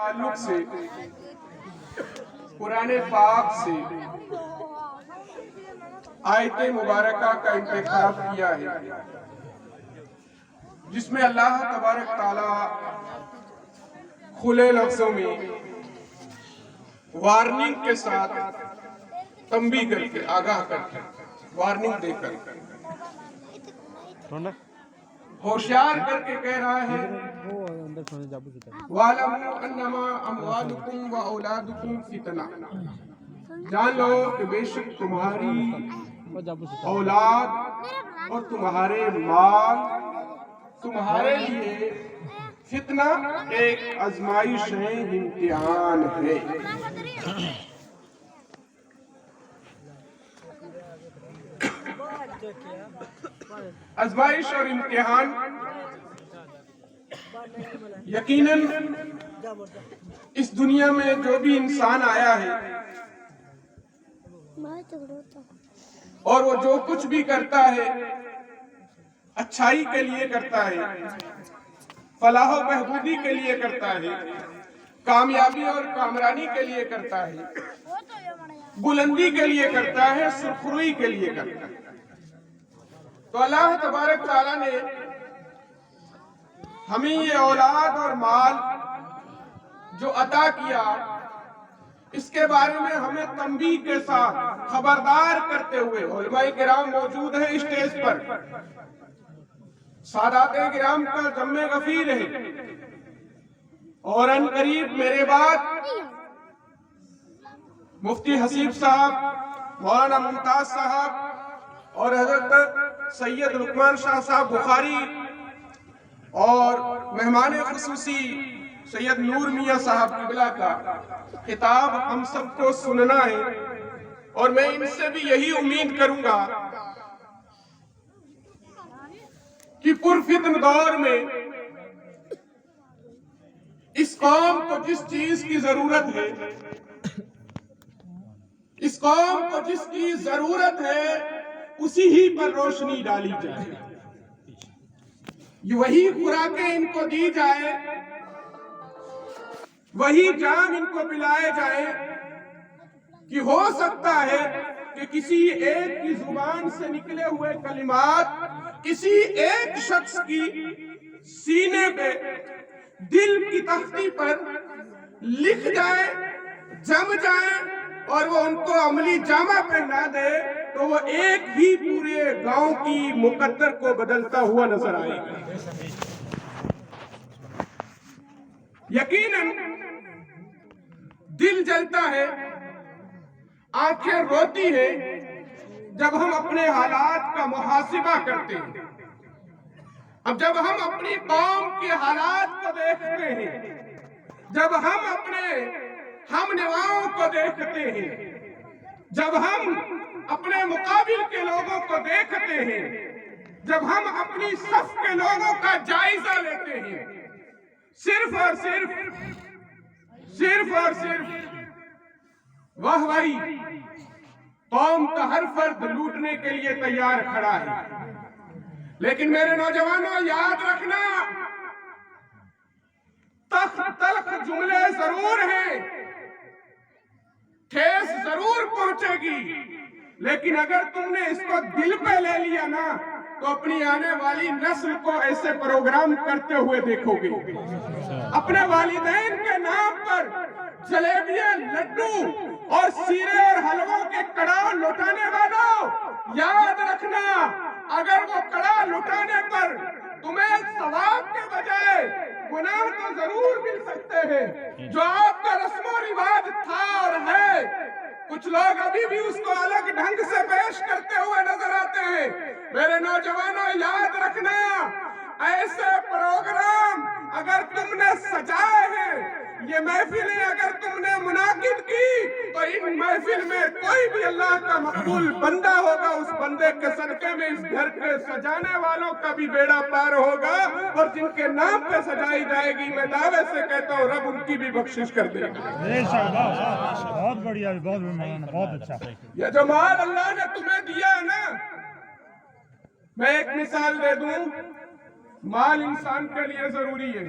تعلق سے قرآن پاک سے آیت مبارکہ کا انتخاب کیا ہے، جس میں اللہ تبارک تعالیٰ کھلے لفظوں میں وارننگ کے ساتھ تنبیہ کر کے آگاہ کر کے وارننگ دے کر ہوشیار کر کے کہہ رہا ہے وَاعْلَمُوا أَنَّمَا أَمْوَالُكُمْ وَأَوْلَادُكُمْ فِتْنَةٌ، جان لو کہ بے شک تمہاری اولاد اور تمہارے مال تمہارے لیے فتنہ ایک آزمائش ہے، امتحان ہے۔ آزمائش اور امتحان یقیناً اس دنیا میں جو بھی انسان آیا ہے اور وہ جو کچھ بھی کرتا ہے اچھائی کے لیے کرتا ہے، فلاح و بہبودی کے لیے کرتا ہے، کامیابی اور کامرانی کے لیے کرتا ہے، بلندی کے لیے کرتا ہے، سرخروئی کے لیے کرتا ہے۔ تو اللہ تبارک تعالیٰ نے ہمیں یہ اولاد اور مال جو عطا کیا، اس کے بارے میں ہمیں تنبیہ کے ساتھ خبردار کرتے ہوئے، علماء کرام موجود ہیں اسٹیج پر، سادات کرام کا ذم غفیر ہے، اور ان قریب میرے بعد مفتی حسیب صاحب، مولانا ممتاز صاحب اور حضرت سید لقمان شاہ صاحب بخاری اور مہمان خصوصی سید نور میاں صاحب قبلہ کا خطاب ہم سب کو سننا ہے، اور میں ان سے بھی یہی امید کروں گا کہ پرفتن دور میں اس قوم کو جس چیز کی ضرورت ہے، اس قوم کو جس کی ضرورت ہے، اسی ہی پر روشنی ڈالی جائے، وہی خوراکیں ان کو دی جائے، وہی جام ان کو پلائے جائے، کہ ہو سکتا ہے کہ کسی ایک کی زبان سے نکلے ہوئے کلمات کسی ایک شخص کی سینے پہ، دل کی تختی پر لکھ جائے، جم جائے، اور وہ ان کو عملی جامہ پہنا دے، تو وہ ایک ہی پورے گاؤں کی مقدر کو بدلتا ہوا نظر آئے گا۔ یقیناً دل جلتا ہے، آنکھیں روتی ہیں جب ہم اپنے حالات کا محاسبہ کرتے ہیں، اب جب ہم اپنی قوم کے حالات کو دیکھتے ہیں، جب ہم اپنے ہم نواؤں کو دیکھتے ہیں، جب ہم اپنے مقابل کے لوگوں کو دیکھتے ہیں، جب ہم اپنی صف کے لوگوں کا جائزہ لیتے ہیں، صرف اور صرف واہ واہی قوم کا ہر فرد لوٹنے کے لیے تیار کھڑا ہے، لیکن میرے نوجوانوں یاد رکھنا، تلخ جملے ضرور ہیں، ٹھیس ضرور پہنچے گی، لیکن اگر تم نے اس کو دل پہ لے لیا نا، تو اپنی آنے والی نسل کو ایسے پروگرام کرتے ہوئے دیکھو گے۔ اپنے والدین کے نام پر جلیبیاں، لڈو اور سیرے اور حلووں کے کڑاہ لوٹانے والوں، یاد رکھنا، اگر وہ کڑاہ لوٹانے پر تمہیں ثواب کے بجائے گناہ تو ضرور مل سکتے ہیں، جو آپ کا رسم و رواج تھا اور ہے، کچھ لوگ ابھی بھی اس کو الگ ڈھنگ سے پیش کرتے ہوئے نظر آتے ہیں۔ میرے نوجوانوں یاد رکھنا، ایسے پروگرام اگر تم نے سجائے ہیں، یہ محفلیں اگر تم نے منعقد کی، تو ان محفل میں کوئی بھی اللہ کا مقبول بندہ ہوگا، اس بندے کے صدقے میں اس گھر کے سجانے والوں کا بھی بیڑا پار ہوگا، اور جن کے نام پہ سجائی جائے گی، میں دعوے سے کہتا ہوں رب ان کی بھی بخشش کر دے گا۔ بہت بڑھیا، بہت اچھا۔ یہ جو مال اللہ نے تمہیں دیا ہے نا، میں ایک مثال دے دوں، مال انسان کے لیے ضروری ہے،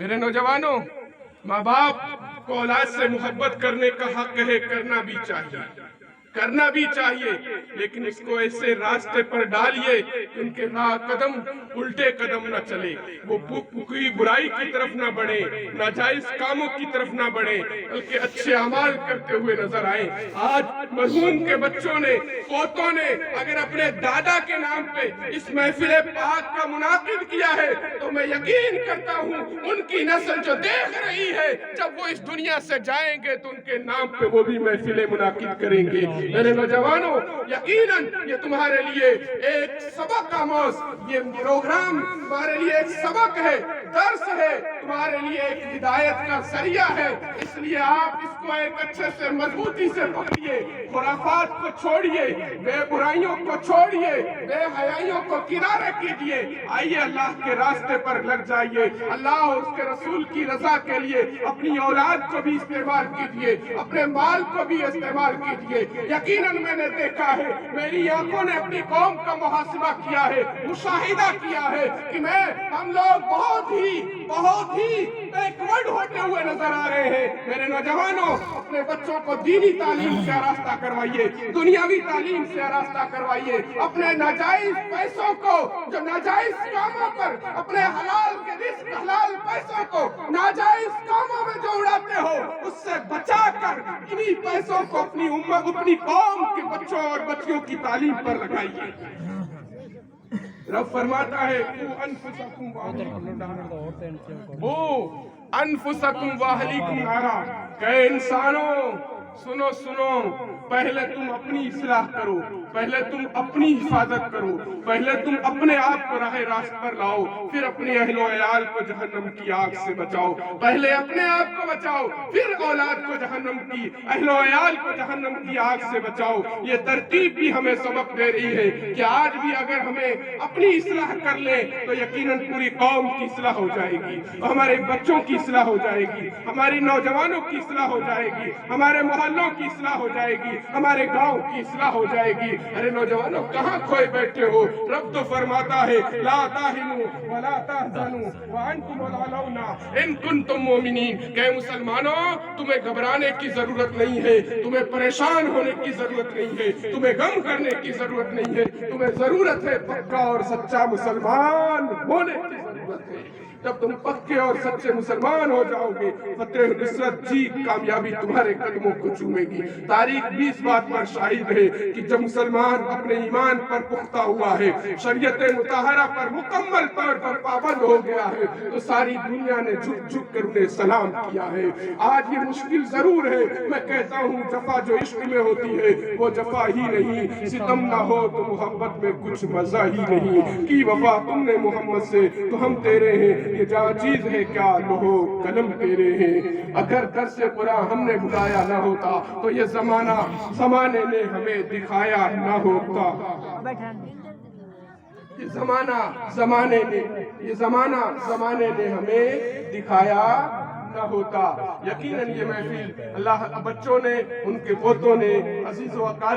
میرے نوجوانوں، ماں باپ کو اولاد سے محبت کرنے کا حق ہے، کرنا بھی چاہیے، لیکن اس کو ایسے راستے پر ڈالیے کہ ان کے قدم الٹے قدم نہ چلے، وہ کوئی برائی کی طرف نہ بڑھے، ناجائز کاموں کی طرف نہ بڑھے، بلکہ اچھے اعمال کرتے ہوئے نظر آئیں۔ آج مرحوم کے بچوں نے، پوتوں نے اگر اپنے دادا کے نام پہ اس محفل پاک کا منعقد کیا ہے تو میں یقین کرتا ہوں ان کی نسل جو دیکھ رہی ہے، جب وہ اس دنیا سے جائیں گے تو ان کے نام پہ وہ بھی محفلیں منعقد کریں گے۔ میرے نوجوانوں، یقیناً یہ تمہارے لیے ایک سبق آموز، یہ پروگرام تمہارے لیے ایک سبق ہے، درس ہے، تمہارے لیے ایک ہدایت کا ذریعہ ہے، اس لیے آپ اس کو ایک اچھے سے مضبوطی سے پکڑیے، خرافات کو چھوڑیے، بے برائیوں کو چھوڑیے، بے حیائیوں کو کنارے کیجیے، آئیے اللہ کے راستے پر لگ جائیے، اللہ اور اس کے رسول کی رضا کے لیے اپنی اولاد کو بھی استعمال کیجیے، اپنے مال کو بھی استعمال کیجیے۔ یقیناً میں نے دیکھا ہے، میری آنکھوں نے اپنی قوم کا محاسبہ کیا ہے، مشاہدہ کیا ہے کہ ہم لوگ بہت ہی بیکورڈ ہوتے ہوئے نظر آ رہے ہیں۔ میرے نوجوانوں، اپنے بچوں کو دینی تعلیم سے آراستہ کروائیے، دنیاوی تعلیم سے آراستہ کروائیے، اپنے ناجائز پیسوں کو، جو ناجائز کاموں پر اپنے حلال کے رزق، حلال پیسوں کو ناجائز کاموں میں جو اڑاتے ہو، اس سے بچا کر انہی پیسوں کو اپنی امت، اپنی قوم کے بچوں اور بچیوں کی تعلیم پر لگائیے۔ رب فرماتا ہے انفسکم واہلیکم نارا، کہ انسانوں سنو، پہلے تم اپنی اصلاح کرو، پہلے تم اپنی حفاظت کرو، پہلے تم اپنے آپ کو راہ راست پر لاؤ، پھر اپنے اہل و عیال کو جہنم کی آگ سے بچاؤ۔ پہلے اپنے آپ کو بچاؤ، پھر اولاد کو جہنم کی، اہل و عیال کو جہنم کی آگ سے بچاؤ۔ یہ ترتیب بھی ہمیں سبق دے رہی ہے کہ آج بھی اگر ہمیں اپنی اصلاح کر لیں تو یقیناً پوری قوم کی اصلاح ہو جائے گی، ہمارے بچوں کی اصلاح ہو جائے گی، ہماری نوجوانوں کی اصلاح ہو جائے گی، ہمارے محلوں کی اصلاح ہو جائے گی، ہمارے گاؤں کی اصلاح ہو جائے گی۔ ارے نوجوانوں، کہاں کھوئے بیٹھے ہو؟ رب تو فرماتا ہے لا تہنوا ولا تحزنوا وانتم الاعلون ان کنتم مؤمنین، کہ مسلمانوں تمہیں گھبرانے کی ضرورت نہیں ہے، تمہیں پریشان ہونے کی ضرورت نہیں ہے، تمہیں غم کرنے کی ضرورت نہیں ہے، تمہیں ضرورت ہے پکا اور سچا مسلمان ہونے کی ضرورت ہے۔ جب تم پکے اور سچے مسلمان ہو جاؤ گے، فتح نصرت جیت کامیابی تمہارے قدموں کو چومے گی۔ تاریخ بھی اس بات پر شاہد ہے کہ جب مسلمان اپنے ایمان پر پختہ ہوا ہے، شریعت مطہرہ پر مکمل طور پر پابند ہو گیا ہے، تو ساری دنیا نے جھک جھک کر انہیں سلام کیا ہے۔ آج یہ مشکل ضرور ہے، میں کہتا ہوں جفا جو عشق میں ہوتی ہے وہ جفا ہی نہیں، ستم نہ ہو تو محبت میں کچھ مزہ ہی نہیں، کی وفا تم نے محمد سے تو ہم تیرے ہیں، یہ جا چیز ہے کیا لوہو قلم تیرے ہیں۔ اگر در سے برا ہم نے بلایا نہ ہوتا تو یہ زمانے نے ہمیں دکھایا نہ ہوتا، یہ زمانے نے ہمیں دکھایا نہ ہوتا۔ یقیناً یہ محفل اللہ بچوں نے، ان کے پوتوں نے، عزیز و اقارب